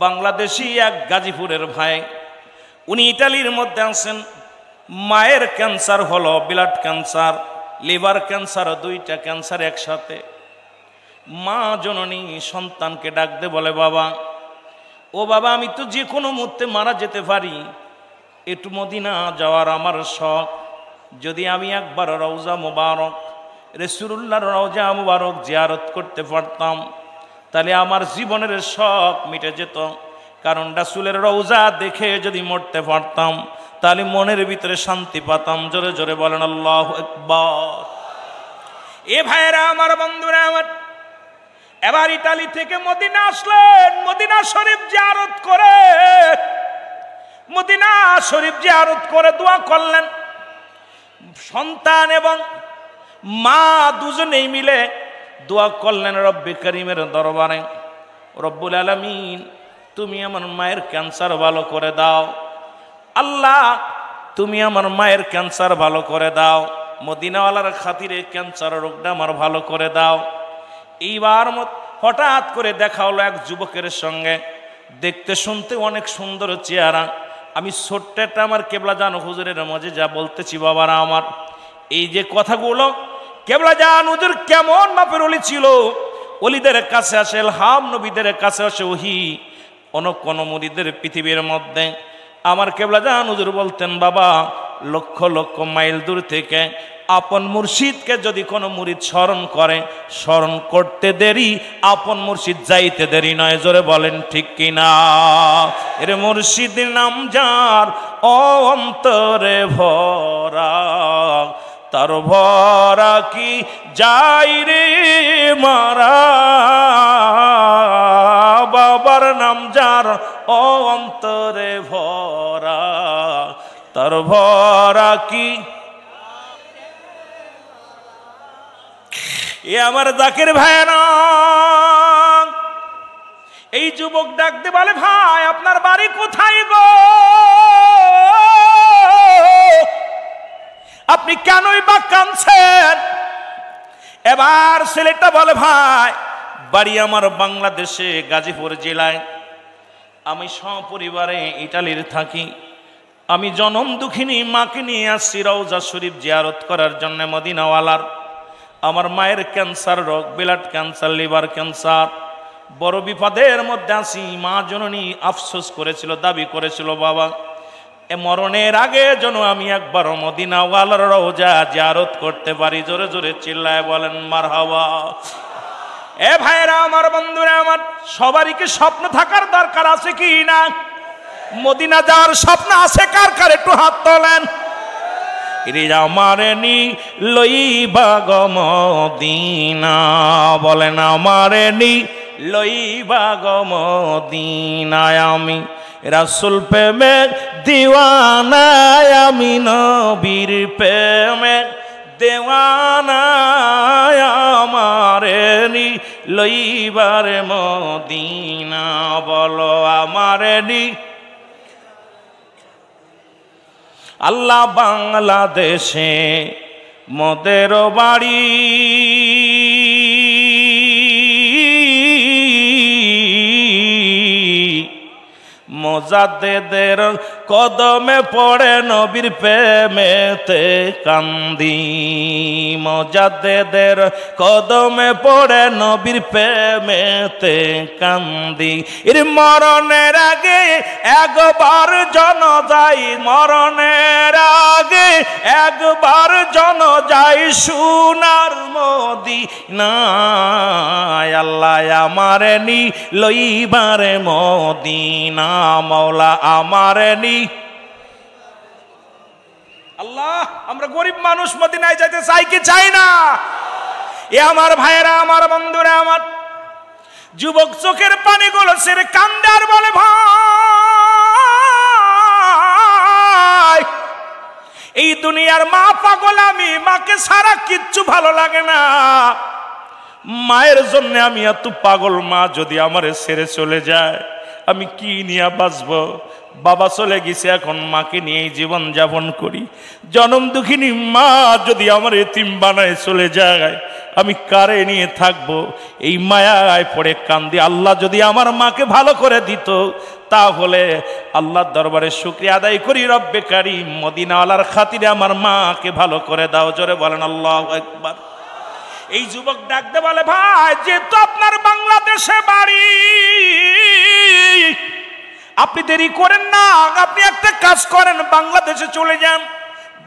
বাংলাদেশি এক গাজীপুরের ভাই, উনি ইটালির মধ্যে আছেন। মায়ের ক্যান্সার হলো, ব্লাড ক্যান্সার, লিভার ক্যান্সার, দুইটা ক্যান্সার একসাথে। মা জননী সন্তানকে ডাক দে বলে, বাবা, ও বাবা, আমি তো যে কোনো মুহূর্তে মারা যেতে পারি, একটু মদিনা যাওয়ার আমার শখ। যদি আমি একবার রওজা মুবারক, রাসূলুল্লাহর রওজা মুবারক জিয়ারত করতে পারতাম, তাহলে আমার জীবনের শখ মিটে যেত। কারণ রাসূলের রওজা দেখে যদি মরতে পারতাম, তাহলে মনের ভিতরে শান্তি পাতাম। জোরে জোরে বলেন আল্লাহু আকবার। এ ভাইরা আমার, বন্ধুরা আমার, এবার ইতালি থেকে মদিনা আসলেন। মদিনা শরীফ জিয়ারত করে, মদিনা শরীফ জিয়ারত করে দোয়া করলেন। সন্তান এবং মা দুজনেই মিলে দোয়া করলেন রব্বে করিমের দরবারে, রব্বুল আলামিন, তুমি আমার মায়ের ক্যান্সার ভালো করে দাও। আল্লাহ, তুমি আমার মায়ের ক্যান্সার ভালো করে দাও। মদিনাওয়ালার খাতিরে ক্যান্সার রোগটা আমার ভালো করে দাও। এইবার হঠাৎ করে দেখা হলো এক যুবকের সঙ্গে, দেখতে শুনতে অনেক সুন্দর চেহারা। আমি ছোট্ট একটা আমার কেবলা জান হুজুরের মাঝে যা বলতেছি, বাবারা আমার, এই যে কথাগুলো, কেবলা জান হুজুর কেমন মাপের ওলি ছিল। ওলিদের কাছে আসে ইলহাম, নবীদের কাছে আসে ওহী। কোন মুরিদের পৃথিবীর মধ্যে আমার কেবলা জান হুজুর বলতেন, বাবা, লক্ষ লক্ষ মাইল দূর থেকে আপন মুর্শিদকে যদি কোনো মুরিদ স্মরণ করে, স্মরণ করতে দেরি, আপন মুর্শিদ যাইতে দেরি নয়। জোরে বলেন ঠিক কিনা? এর মুর্শিদ নাম যার অন্তরে ভরা, তার ভরা কি যাই রে মারা। বাবার নাম যার অন্তরে ভরা, তার ভরা কি। এ আমার জাকির ভাইরা, এই যুবক ডাকতে বলে, ভাই, আপনার বাড়ি কোথায় গো? আপনি কেনই বা কাঁদছেন? এবার ছেলেটা বলে, ভাই, বাড়ি আমার বাংলাদেশে গাজীপুর জেলায়। আমি সপরিবারে ইটালির থাকি। আমি জনম দুঃখিনী মাকে নিয়ে আসছি রওজা শরীফ জিয়ারত করার জন্য মদিনাওয়ালার। আমার মায়ের ক্যান্সার রোগ, ব্লাড ক্যান্সার, লিভার ক্যান্সার, বড় বিপদের মধ্যে আছি। মা জননী আফসোস করেছিল, দাবি করেছিল, বাবা, এ মরণের আগে যেন আমি একবার মদিনাওয়ালার রওজা জিয়ারত করতে পারি। জোরে জোরে চিল্লায় বলেন মারহাবা। এ ভাইরা আমার, বন্ধুরা আমার, সবারই কি স্বপ্ন থাকার দরকার আছে কি না? মদিনা যাওয়ার স্বপ্ন আছে কার কার? একটু হাত তোলেন। আমারে নি লইবা গো মদিনা, বলেন আমারে নি লইবা গো মদিনায়। আমি রাসূল প্রেমে দিওয়ানা, আমি নবীর প্রেমে দেওয়ানা। আমারে নি লইবার মদিনা, বলো আমারে নি। আল্লাহ বাংলাদেশে মোদের বাড়ি, মোজাদ্দেদের কদমে পড়ে নবীর প্রেমেতে কান্দি। মোজাদ্দেদের কদমে পড়ে নবীর প্রেমেতে কান্দি। এর মরণের আগে একবার জন যাই, মরণের আগে একবার জন যাই সোনার মদিনায়। আল্লাহ আমারে নি লইবারে মদিনা, মাওলা আমারে নি। আল্লাহ, আমরা গরিব মানুষ মদিনায় যেতে চাই কি চাই না? এ আমার ভাইয়েরা, আমার বন্ধুরা আমার, যুবক চোখের পানিগুলো ছেড়ে কান্দার বলে, ভাই, এই দুনিয়ার মা পাগল আমি, মাকে ছাড়া কিচ্ছু ভালো লাগে না। মায়ের জন্য আমি এত পাগল। মা যদি আমারে ছেড়ে চলে যায়, আমি কি নিয়ে বাঁচবো? বাবা চলে গেছে, এখন মাকে নিয়ে জীবন যাপন করি। জনম দুঃখিনী মা যদি আমার এতিম বানায় চলে যায়, আমি কারে নিয়ে থাকবো? এই মায়ায় পড়ে কান্দি। আল্লাহ যদি আমার মাকে ভালো করে দিত, তাহলে আল্লাহর দরবারে শুকরিয়া আদায় করি, রব্বে কারীম মদিনাওয়ালার খাতিরে আমার মাকে ভালো করে দাও। জোরে বলেন আল্লাহু আকবার। এই যুবক ডাকতে বলে, ভাই যেহেতু আপনার বাংলাদেশে বাড়ি, আপনি দেরি করেন না, আপনি একটা কাজ করেন, বাংলাদেশে চলে যান।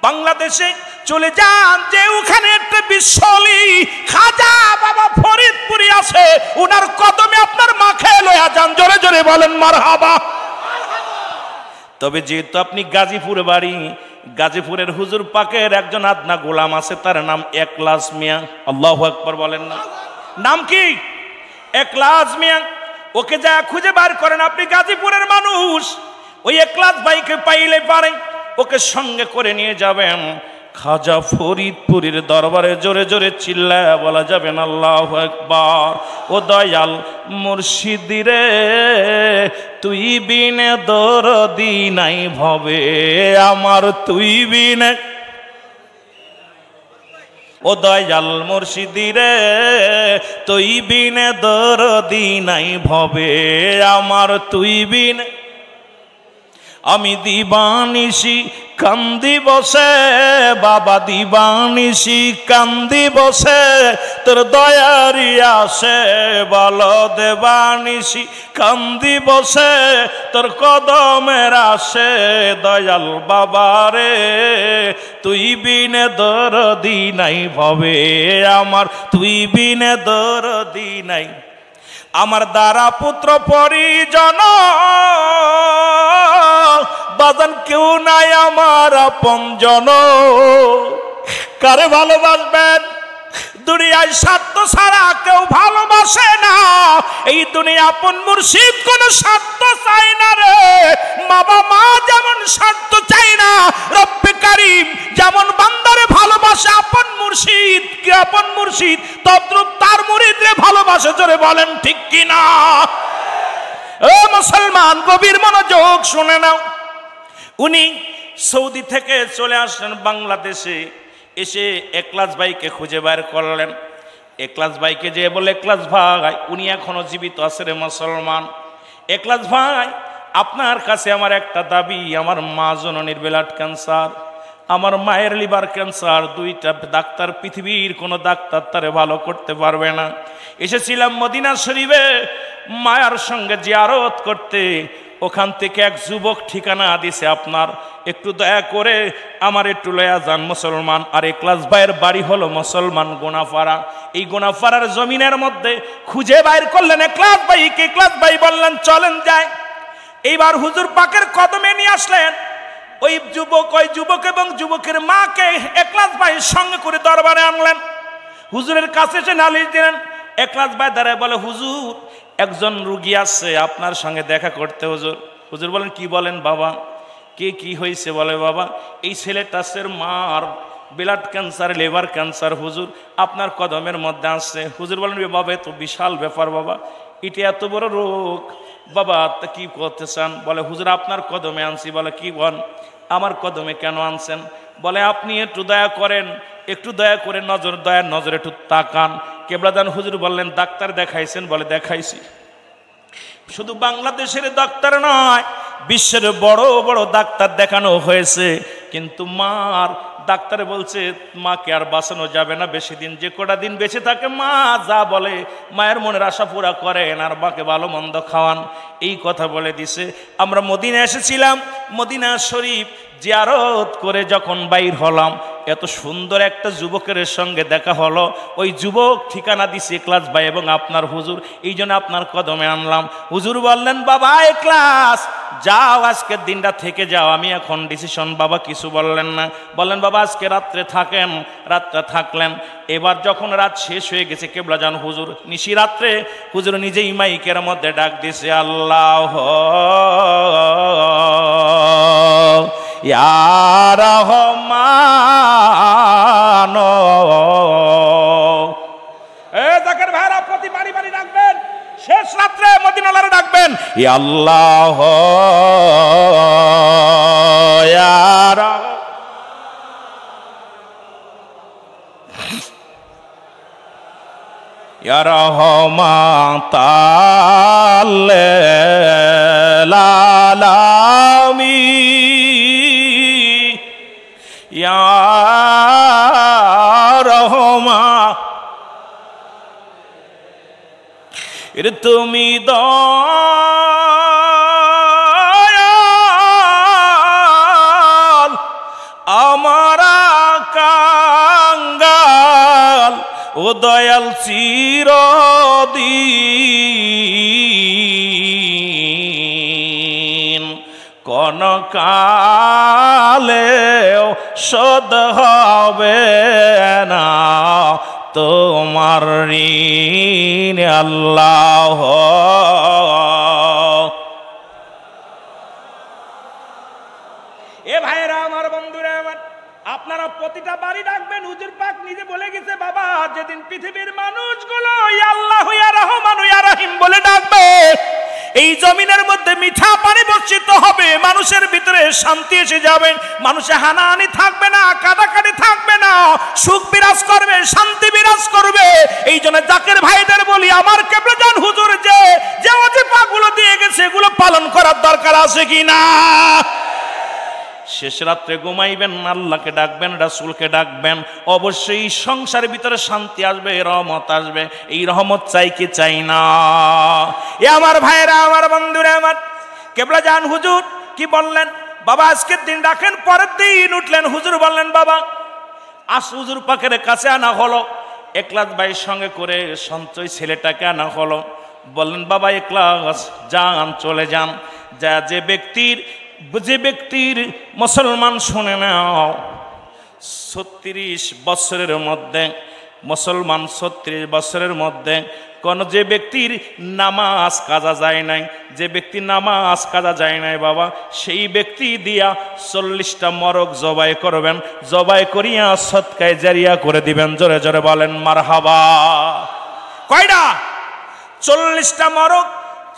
বাংলাদেশে চলে যান, যে ওখানে একটা বিশ্বলি খাজা বাবা ফরিদপুরি আছে, ওনার কদমে আপনার মাকে লয়া যান। জোরে জোরে বলেন মারহাবা। তবে যেহেতু আপনি গাজীপুরে বাড়ি, গাজীপুরের হুজুর পাকের একজন আদনা গোলাম আছে, তার নাম একলাস মিয়া। আল্লাহু আকবার বলেন না। নাম কি? একলাস মিয়া। ওকে যা খুঁজে বার করেন। আপনি গাজীপুরের মানুষ, ওই একলাস ভাইকে পাইলে পারেন, ওকে সঙ্গে করে নিয়ে যাবেন খাজা ফরিদপুরের দরবারে। জোরে জোরে চিল্লায় বলা যাবেন আল্লাহু আকবার। ও দয়াল মুর্শিদিরে, তুই বিনে দরদি নাই ভবে আমার, তুই বিনে। ও দয়াল মুর্শিদিরে, তুই বিনে দরদি নাই ভবে আমার, তুই বিনে। আমি দিবানিশি কান্দি বসে বাবা, দিবানিশি কান্দি বসে, তোর দয়ারি আসে বল দেবানিশি কান্দি বসে, তোর কদমের আসে দয়াল বাবারে, তুই বিনে দরদি নাই ভবে আমার, তুই বিনে দরদি নাই। আমার দ্বারা পুত্র পরিজন বাজান কেউ নাই আমার আপনজন, কারে ভালোবাসবেন? দুনিয়ায় স্বার্থ ছাড়া কেউ ভালোবাসে না। এই দুনিয়া আপন মুর্শিদ কোন স্বার্থ চাই না রে। বাবা মা যেমন স্বার্থ চাই না, রব্বে কারীম যেমন বান্দারে ভালোবাসে আপন মুর্শিদ, কি আপন মুর্শিদ তদ্রূপ তার মুরিদরে ভালোবাসে। জোরে বলেন ঠিক কিনা? ও মুসলমান, গভীর মনোযোগ শুনে নাও। উনি সৌদি থেকে চলে আসলেন বাংলাদেশে, এসে একলাস ভাইকে খুঁজে বের করলেন। একলাস ভাইকে যে বলে, একলাস ভাই, উনি এখনো জীবিত আছে রে মুসলমান। একলাস ভাই, আপনার কাছে আমার একটা দাবি। আমার মা জননীর ব্লাড ক্যান্সার, আমার মায়ের লিভার ক্যান্সার, দুইটা ডাক্তার, পৃথিবীর কোনো ডাক্তার তারে ভালো করতে পারবে না। এসেছিলাম মদিনা শরীফে মায়ার সঙ্গে জিয়ারত করতে। ওখান থেকে এক যুবক ঠিকানা দিছে আপনার, একটু দয়া করে আমার একটু লয়া যান মুসলমান। আর একলাস ভাইয়ের বাড়ি হলো মুসলমান গোনাফাড়া। এই গোনাফাড়ার জমিনের মধ্যে খুঁজে বাইর করলেন একলাস ভাইকে। একলাস ভাই বললেন চলেন যাই। এইবার হুজুর পাকের কদমে নিয়ে আসলেন ওই যুবক এবং যুবকের মাকে একলাস ভাই সঙ্গে করে দরবারে আনলেন। হুজুরের কাছে এসে নালিশ দিলেন। একলাস ভাই দাঁড়ায় বলে, হুজুর একজন রুগী আছে আপনার সঙ্গে দেখা করতে। হুজুর হুজুর বলেন, কি বলেন বাবা? কি হয়েছে? বলে, বাবা এই ছেলেটার মার ব্লাড ক্যান্সার, লিভার ক্যান্সার হুজুর আপনার কদমের মধ্যে আসছে। হুজুর বলেন, বাবা এত বিশাল ব্যাপার বাবা, এটা এত বড় রোগ বাবা, তা কি করতে চান? বলে, হুজুর আপনার কদমে আনছি। বলে, কি বল? আমার কদমে কেন আনছেন? বলে, আপনি একটু দয়া করেন, একটু দয়া করে দয়ার নজরে একটু তাকান। কেবলাদান হুজুর বললেন, ডাক্তার দেখাইছেন? বলে, দেখাইছি। শুধু বাংলাদেশের ডাক্তার নয়, বিশ্বের বড় বড় ডাক্তার দেখানো হয়েছে, কিন্তু মার ডাক্তারে বলছে মাকে আর বাঁচানো যাবে না বেশি দিন। যে কটা দিন বেঁচে থাকে মা যা বলে মায়ের মনের আশা পুরা করেন আর মাকে ভালো মন্দ খাওয়ান, এই কথা বলে দিছে। আমরা মদিনা এসেছিলাম, মদিনা শরীফ জিয়ারত করে যখন বাইর হলাম, এত সুন্দর একটা যুবকের সঙ্গে দেখা হলো। ওই যুবক ঠিকানা দিছে একলাস ভাই এবং আপনার হুজুর, এই জন্য আপনার কদমে আনলাম। হুজুর বললেন, বাবা একলাস যাও, আজকের দিনটা থেকে যাও। আমি এখন ডিসিশন। বাবা কিছু বললেন না, বললেন বাবা আজকে রাত্রে থাকেন। রাত্রে থাকলেন। এবার যখন রাত শেষ হয়ে গেছে, কেবলা যান হুজুর নিশি রাত্রে হুজুর নিজেই মাইকের মধ্যে ডাক দিছে, আল্লাহ ইয়া রহমান। জাকের ভাইরা প্রতি বাড়ি বাড়ি রাখবেন। শেষ রাত্রে মদিনালারে ডাকবেন, ইয়া আল্লাহ ইয়া ইয়া রাহমাতাল লিল আলামিন, ইয়া রহমান, এর তুমি দয়াল আমার কাঙ্গাল, ও দয়াল চিরদিন কোন কালেও শোধ হবে না তোমার ঋণ আল্লাহ। এ ভাইরা আমার, বন্ধুরা আমার, আপনারা প্রতিটা বাড়ি ডাকবেন। হুজুর পাক নিজে বলে গেছে, বাবা যেদিন পৃথিবীর মানুষগুলো ইয়া আল্লাহ ইয়া রহমান ইয়া রহিম বলে ডাকবে, এই জমিনের মধ্যে মিঠা পানি বর্ষিত হবে, মানুষের ভিতরে শান্তি এসে যাবে, মানুষে হানাহানি থাকবে না, কাটাকাটি থাকবে না, সুখ বিরাজ করবে, শান্তি বিরাজ করবে। এই জন্য জাকের ভাইদের বলি, আমার কেবলাজান হুজুর যে ওজিফাগুলো দিয়ে গেছে এগুলো পালন করার দরকার আছে কি না? শেষ রাত্রে ঘুমাইবেন, আল্লাহকে ডাকবেন, রাসূলকে ডাকবেন, অবশ্যই সংসারের ভিতরে শান্তি আসবে, রহমত আসবে। এই রহমত চাই কি চাই না? এ আমার ভাইরা আমার, বন্ধুরা আমার, কেবলাজান হুজুর কি বললেন, বাবা আজকের দিন রাখেন। পরের দিন উঠলেন, হুজুর বললেন, বাবা আজ হুজুর পাকের কাছে আনা হলো, একলাস ভাইয়ের সঙ্গে করে সঞ্চয় ছেলেটাকে আনা হলো। বললেন, বাবা একলাস যান, চলে যান, যা যে ব্যক্তির মুসলমান শুনে নাও, 36 বছরের মধ্যে মুসলমান 36 বছরের মধ্যে কোন যে ব্যক্তির নামাজ কাজা যায় নাই, যে ব্যক্তি নামাজ কাজা যায় নাই বাবা, সেই ব্যক্তি দিয়া 40টা মরক জবাই করবেন, জবাই করিয়া সদকায়ে জারিয়া করে দিবেন। জোরে জোরে বলেন মারহাবা। কয়টা? 40টা মরক,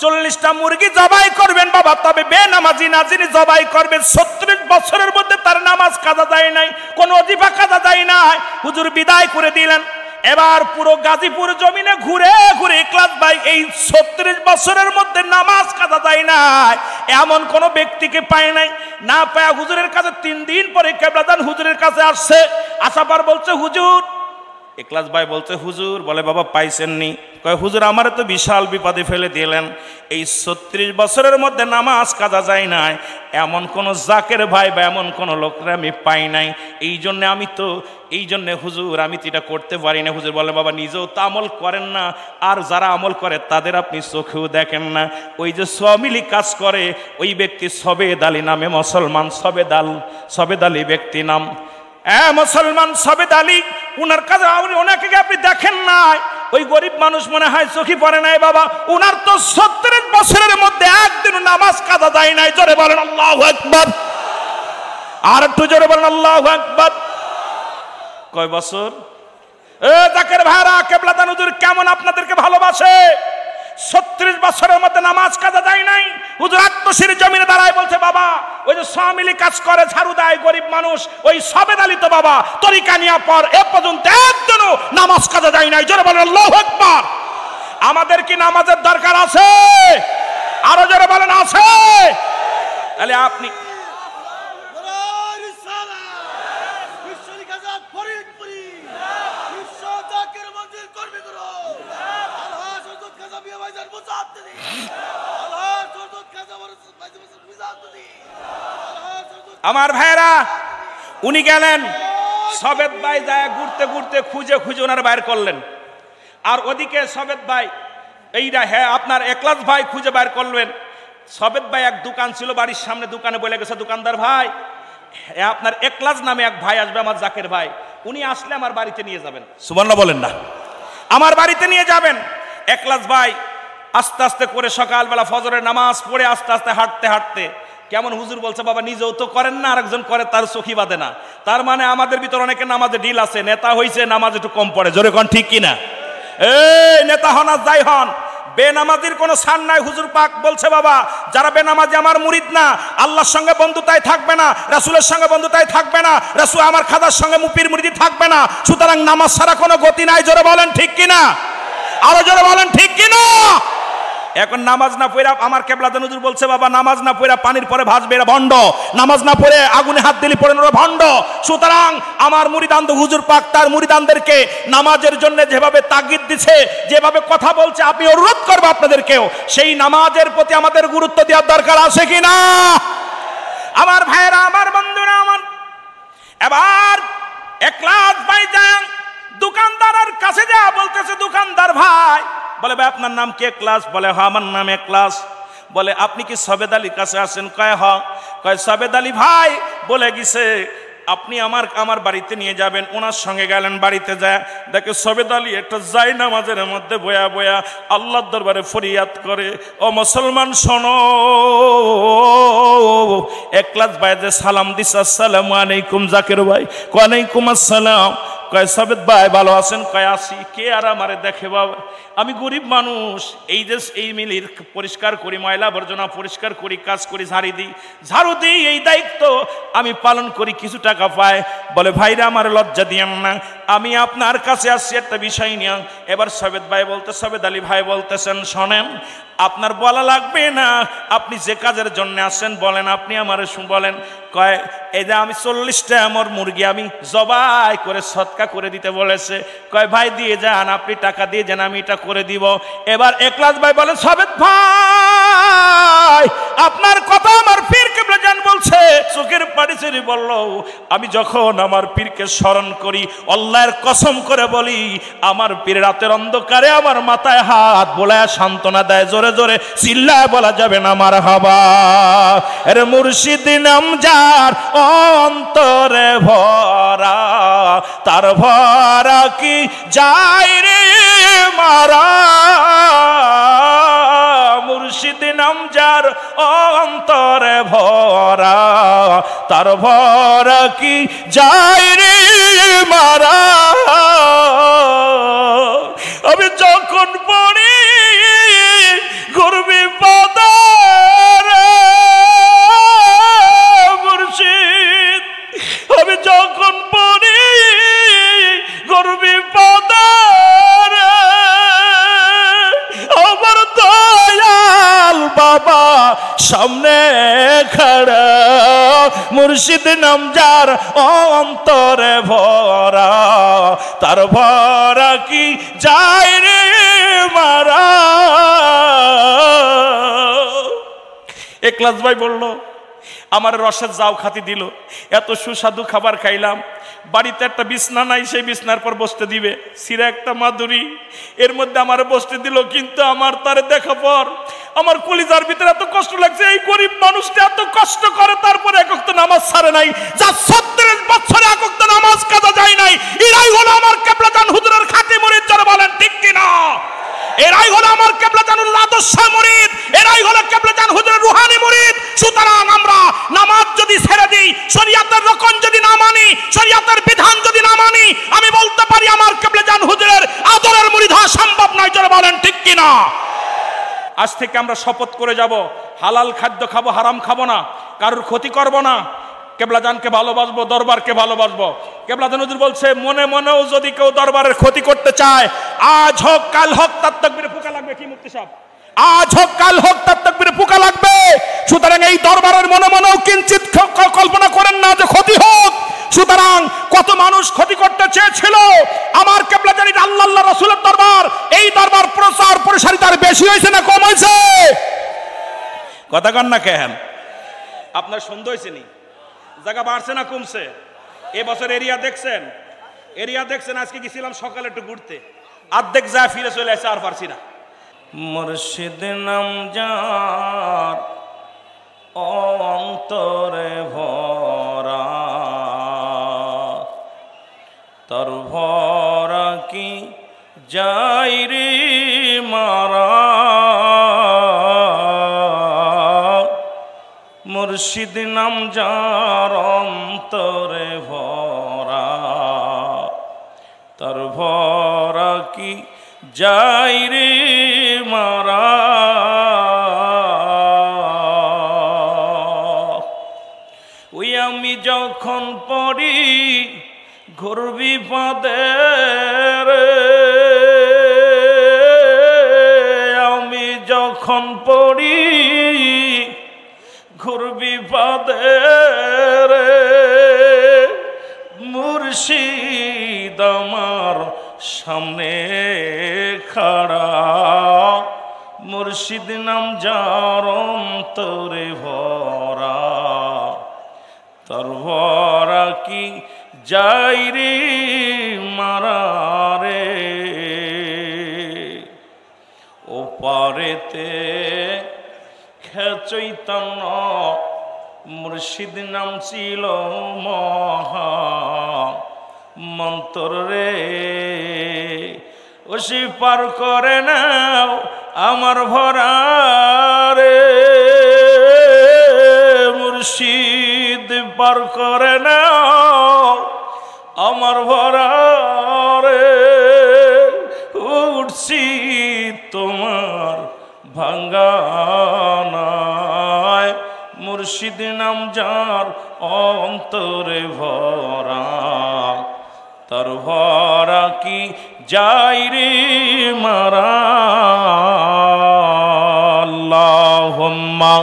40টা মুরগি জবাই করবেন বাবা। তবে বেনামাজি না যিনি জবাই করবেন, 36 বছরের মধ্যে তার নামাজ কাজা যায় নাই, কোন ওজিফা কাজা যায় নাই, হুজুর বিদায় করে দিলেন। এবার পুরো গাজীপুর জমিনে ঘুরে ঘুরে একলাস ভাই এই 36 বছরের মধ্যে নামাজ কাজা যায় নাই এমন কোন ব্যক্তিকে পায় নাই। না পায় হুজুরের কাছে 3 দিন পরে কেবলাজান হুজুরের কাছে আসছে। আসার পর বলছে, হুজুর, একলাস ভাই বলছে, হুজুর, বলে বাবা পাইছেননি? কয়, হুজুর আমারে তো বিশাল বিপদে ফেলে দিলেন, এই 36 বছরের মধ্যে নামাজ কাজা যায় নাই এমন কোন জাকের ভাই বা এমন কোন লোকরা আমি পাই নাই, এই জন্য হুজুর আমি তো এটা করতে পারি না। হুজুর বলে, বাবা নিজেও তো আমল করেন না, আর যারা আমল করে তাদের আপনি চোখেও দেখেন না। ওই যে সমিলি কাজ করে ওই ব্যক্তি সবেদ আলী নামে মুসলমান, সবেদ আলী ব্যক্তি নাম, মুসলমান সবেদ আলী, উনার কাছে ওনাকে আপনি দেখেন নাই? ওই গরিব মানুষ মনে হয় চোখে পড়ে নাই বাবা, উনার তো 36 বছরের মধ্যে একদিন নামাজ কাজা যায় নাই। জোরে বলেন আল্লাহু আকবার। আর একটু জোরে বলেন আল্লাহু আকবার। কয় বছর? জাকের ভাইরা, কেবলাজান হুজুর কেমন আপনাদেরকে ভালোবাসে। 36 বছরের মধ্যে নামাজ কাজা যায় নাই। হুজুর আত্মশির জমিনে দাঁড়ায় বলছে, বাবা ওই যে সামিলি কাজ করে, ঝাড়ু দেয়, গরিব মানুষ, ওই সবেদ আলী তো বাবা তরিকা নিয়ে পর এ পর্যন্ত একদিনও নামাজ কাজা যায় নাই। জোরে বলেন আল্লাহু আকবার। আমাদের কি নামাজের দরকার আছে? আরো জোরে বলেন আছে। তাহলে আপনি আমার ভাইরা, উনি গেলেন, সবেদ ভাই যায় ঘুরতে ঘুরতে খুঁজে খুঁজে ওনার বাইর করলেন। আর ওদিকে সবেদ ভাই এইটা, হ্যাঁ আপনার একলাস ভাই খুঁজে বাইর করলেন। সবেদ ভাই এক দোকান ছিল বাড়ির সামনে, দোকানে বলে গেছে, দোকানদার ভাই আপনার একলাস নামে এক ভাই আসবে, আমার জাকের ভাই, উনি আসলে আমার বাড়িতে নিয়ে যাবেন। সুবহানাল্লাহ বলেন না? আমার বাড়িতে নিয়ে যাবেন। একলাস ভাই আস্তে আস্তে করে সকালবেলা ফজরের নামাজ পড়ে আস্তে আস্তে হাঁটতে হাঁটতে, কেমন হুজুর বলছে, বাবা নিজেও তো করেন না, আরেকজন করে তার চোখই বাঁধে না। তার মানে আমাদের ভিতর অনেকে নামাজে ডিল আছে, নেতা হইছে, নামাজ একটু কম পড়ে। জোরে কোন ঠিক কিনা? এই নেতা হন আর যাই হন, বেনামাজির কোনো ছাড় নাই। হুজুর পাক বলছে বাবা যারা বেনামাজি আমার মুরিদ না, আল্লাহর সঙ্গে বন্ধুতায় থাকবে না, রাসূলের সঙ্গে বন্ধুতায় থাকবে না, রাসূল আমার খাদার সঙ্গে মুপির মুরিদি থাকবে না, সুতরাং নামাজ ছাড়া কোনো গতি নাই। জোরে বলেন ঠিক কিনা, আরো জোরে বলেন ঠিক কিনা। এখন নামাজ না পড়া আমার কেবলাদান হুজুর বলছে বাবা নামাজ না পড়া পানির পরে ভাসবে এরা ভণ্ড, নামাজ না পড়ে আগুনে হাত দিলি পড়ে ওরা ভণ্ড। সুতরাং আমার মুরিদান হুজুর পাক তার মুরিদানদেরকে নামাজের জন্য যেভাবে তাগিদ দিচ্ছে, যেভাবে কথা বলছে, আমি অনুরোধ করবো আপনাদেরকেও সেই নামাজের প্রতি আমাদের গুরুত্ব দেওয়ার দরকার আছে কিনা। আমার ভাইয়েরা, আমার বন্ধুরা, আমার এবার একলাস ভাই যান দোকানদারের কাছে যা বলতেছে, দোকানদার ভাই বলে ভাই আপনার নাম কি একলাস? বলে হ্যাঁ আমার নাম একলাস। বলে আপনি কি সবেদ আলীর কাছে আসেন? কয় হ্যাঁ। কয় সবেদ আলী ভাই বলে গেছে আপনি আমার বাড়িতে নিয়ে যাবেন। ওনার সঙ্গে গেলেন, বাড়িতে যায় দেখে সবেদ আলী একটা যাই নামাজের মধ্যে বয়া বয়া আল্লাহর দরবারে ফরিয়াদ করে। ও মুসলমান শোনো, একলাস ভাই যে সালাম দিস আসসালামু আলাইকুম জাকির ভাই, ওয়ালাইকুম আসসালাম। কয় সবেদ ভাই ভালো আছেন? কয় আসি। কে আর আমারে দেখে বাবা, আমি গরিব মানুষ, এই যে এই মিলির পরিষ্কার করি, ময়লা আবর্জনা পরিষ্কার করি, কাজ করি, ঝাড়ু দিই, এই দায়িত্ব আমি পালন করি, কিছু টাকা পাই। বলে ভাইরা আমার লজ্জা দিয়েন না, আমি আপনার কাছে আসছি একটা বিষয় নিয়ে। এবার সবেদ ভাই বলতে, সবেদ আলী ভাই বলতেছেন শোনেন আপনার বলা লাগবে না, আপনি যে কাজের জন্য আসেন বলেন, আপনি আমার বলেন। কয় এই যে আমি 40টা আমার মুরগি আমি জবাই করে সৎকা করে দিতে বলেছে। কয় ভাই দিয়ে যান, আপনি টাকা দিয়ে যান, আমি এটা করে দিব। এবার একলাস ভাই বলেন সবেদ ভাই আপনার কথা আমার পীর কেবলা জান বলছে। চোখের পানি ছেড়ে বলল আমি যখন আমার পীরকে স্মরণ করি, আল্লাহর কসম করে বলি আমার পীর রাতের অন্ধকারে আমার মাথায় হাত বোলায় সান্ত্বনা দেয়। জোরে জোরে চিল্লায় বলা যাবে না আমার হাবা। এর মুর্শিদ নাম যার অন্তরে ভরা, তার ভরা কি যাই রে মারা। মুর্শিদ নাম যার অন্তরে ভরা, তার ভরা কি যাই রে মারা। আমি যখন পড়ি গর্বে পাদার মুর্শিদ, আমি যখন পড়ি গর্বে পাদার আমার দয়াল বাবা সামনে খাড়া। মুর্শিদ নাম যার অন্তরে ভরা, তার ভরা কি যায় রে মারা। একলাস ভাই বলল আমার রসের জাউ খাতি দিল, এত সুস্বাদু খাবার খাইলাম, বাড়িতে একটা বিছনা নাই, সেই বিছনার পর বসতে দিবে, সিরা একটা মাদুরি এর মধ্যে আমার বসতে দিল। কিন্তু আমার তারে দেখা পর আমার কলিজার ভিতরে এত কষ্ট লাগছে, এই গরিব মানুষটা এত কষ্ট করে তারপরে এক ওয়াক্ত নামাজ ছাড়ে নাই, যা 36 বছরে এক ওয়াক্ত নামাজ কাজা যায় নাই। এরাই হলো আমার কেবলা জান হুজুরের খাঁটি মুরিদ। যারা বলেন ঠিক কিনা, এরাই হলো আমার কেবলা জানুল আদর্শ মুরিদ, এরাই হলো কেবলা জান হুজুরের রুহানি মুরিদ। সুতরাং আমরা নামাজ যদি ছেড়ে দিই, শরীয়তের রকম যদি না মানি, শরীয়তের বিধান যদি না মানি, আমি বলতে পারি আমার কেবলা জান হুজুরের আদরের মুরিদ হওয়া সম্ভব নয়। যারা বলেন ঠিক কিনা। আজ থেকে আমরা শপথ করে যাব হালাল খাদ্য খাবো, হারাম খাবো না, কারোর ক্ষতি করব না, কেবলা জানকে ভালোবাসবো, দরবারকে ভালোবাসবো। কেবলা জান হুজুর বলছে মনে মনেও যদি কেউ দরবারের ক্ষতি করতে চায়, আজ হোক কাল হোক তার তাকবীরে পোকা লাগবে। কি মুফতি সাহেব, আজ হোক কাল হোক তার তাকবীরে পোকা লাগবে। সুতরাং এই দরবারের মনে মনেও কিঞ্চিত কল্পনা করেন না যে ক্ষতি হোক। সুতরাং কত মানুষ ক্ষতি করতে চেয়েছিল, আমার কেবলা জানি আল্লাহ আল্লাহ রাসূলের দরবার, এই দরবার প্রচার প্রসারিতার বেশি হয়েছে না কম হয়েছে? কথা কন না কেন? আপনার সন্দেহ হয়েছে নি? জায়গা বাড়ছে না কমছে? এবছর এরিয়া দেখছেন, এরিয়া দেখছেন। আজকে গেছিলাম সকালে একটু ঘুরতে, অর্ধেক যা ফিরে চলে আসে, আর পারছি না। মুর্শিদ নাম যার অন্তরে ভরা, তার ভরা কি যাই রে মারা। মুর্শিদ নাম যার অন্তরে ভরা, তার ভরা কি যাই রে মারা। আমি যখন পড়ি ঘোর বিপদে আমি যখন পড়ি ঘোর বিপদে মুর্শিদ আমার সামনে খাড়া মুর্শিদ নাম যার অন্তরে ভরা তার ভরা কি যাই রে মারা রে ও পারেতে চৈতন্য মুর্শিদ নাম ছিল মহা মন্তর রে ও সে পার করে নাও আমার ভরা রে মুর্শিদ পার করে নাও আমার ভরা রে উঠছি তোমার ভাঙ্গানায় মুর্শিদ নাম যার অন্তরে ভরা তার ভরা কি যাই রে মারা আল্লাহুম্মা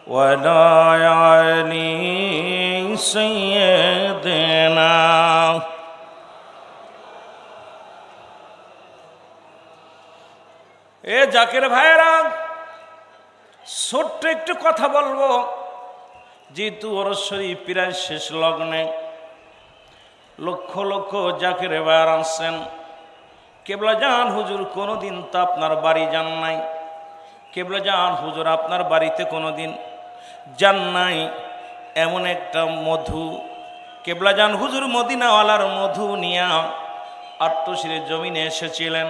ওয়ালা আলি সাইয়্যিদিনা এ জাকির ভাইরা ছোট্ট একটু কথা বলবো যেহেতু অরশ্বরী প্রায় শেষ লগ্নে লক্ষ লক্ষ জাকির ভাইরা আছেন কেবলা জান হুজুর কোনোদিন তো আপনার বাড়ি যান নাই কেবলা জান হুজুর আপনার বাড়িতে কোনোদিন যান নাই এমন একটা মধু কেবলা জান হুজুর মদিনাওয়ালার মধু নিয়া আট্টশিরের জমিনে এসেছিলেন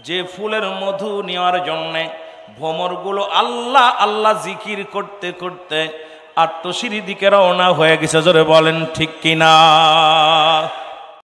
যে ফুলের মধু নেওয়ার জন্যে ভ্রমরগুলো আল্লাহ আল্লাহ জিকির করতে করতে আট্টশির দিকে রওনা হয়ে গেছে জোরে বলেন ঠিক কিনা